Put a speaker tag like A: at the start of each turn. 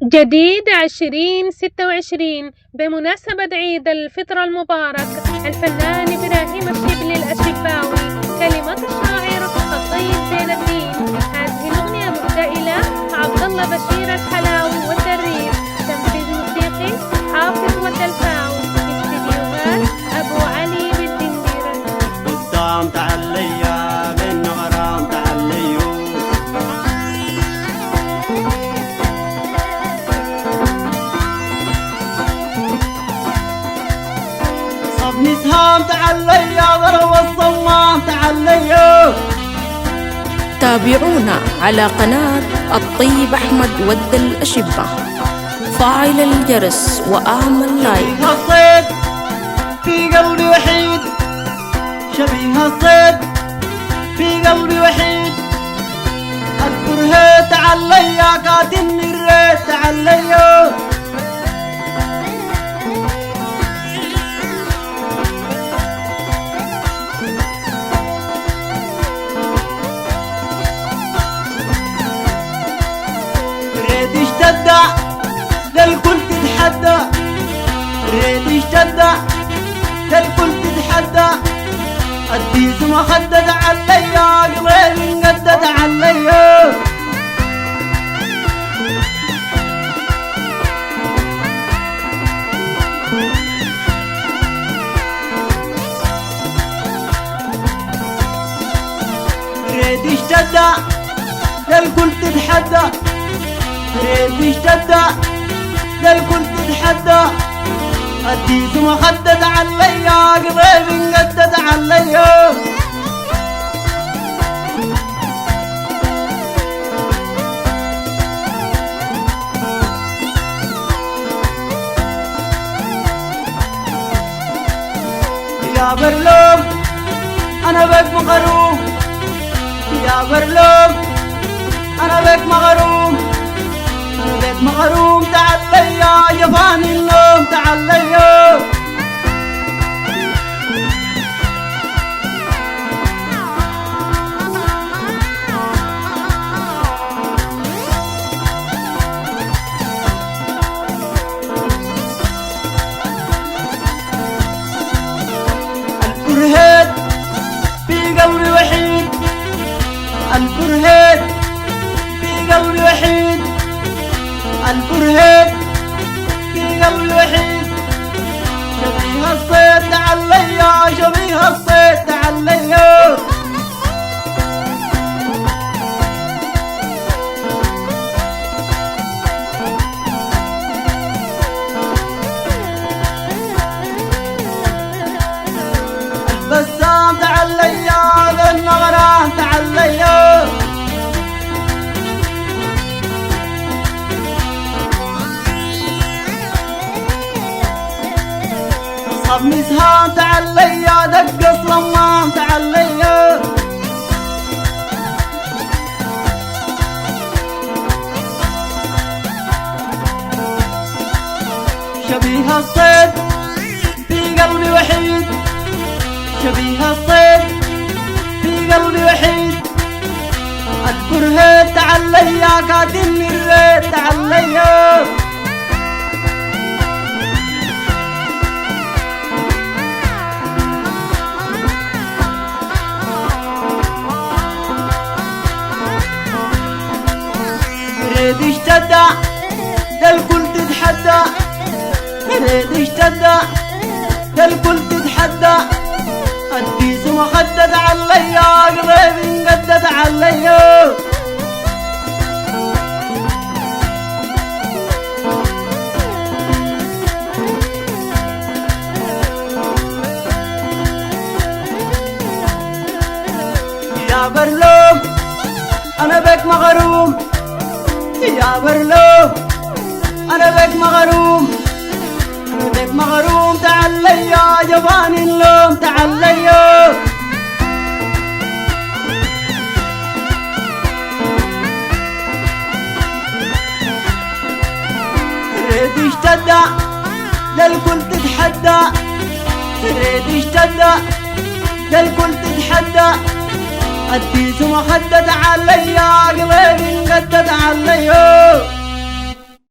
A: جديد 2026 بمناسبة عيد الفطر المبارك. الفنان إبراهيم الشبلي الأشباوي، كلمات الشاعر الطيب زين الدين. هذه الأغنية مهداة إلى عبد الله بشير الحلاوي والدريب. تنفيذ موسيقي حافظ والدلفاوي. استديوهات أبو علي بالدنديرة.
B: قدام تعليا من غرام تعليو صبني سهام تعليا ضرب الصمام تعليو.
C: تابعونا على قناة الطيب أحمد ود الأشبة، فاعل الجرس وأعمل لايك.
B: الصيد في قلبي وحيد، شبيه الصيد في قلبي وحيد. الكرهيت تعليا قاتلني الريت تعليو. ريت اشتد للكل تتحدى، ريت اشتد للكل تتحدى. الديس مخدد عليا قلبي انقدد عليا. ريت اشتد للكل تتحدى، ريت اشتد للكل تتحدى. الديس مخدد عليا قلبي انقدد عليا. يا برلوم انا بك مغروم، يا برلوم انا بك مغروم، انا بك مغروم تعليا يفاني النوم تعليا. الكرهيت في قلبي وحيد، الكرهيت في قلبي وحيد، الكرهيت في قلبي وحيد. شبيه الصيد تعليا، شبيه الصيد تعليا. البسام تعليا بالنغران تعليا. صبني سهام تعليا دق الصمام تعليا. شبيه الصيد في قلبي وحيد، شبيه الصيد في قلبي وحيد. الكرهيت تعليا قاتلني الريت تعليا. ريت اشتد للكل تتحدى، ريت اشتد للكل تتحدى. الديس مخدد عليا قلبي انقدد عليا. يا برلوم انا بك مغروم، يا برلوم انا بك مغروم، انا بك مغروم تعليا جفاني اللوم تعليا. ريت اشتد للكل تتحدى، ريت اشتد للكل تتحدى. الديس مخدد عليا قلبي انقدد عليا.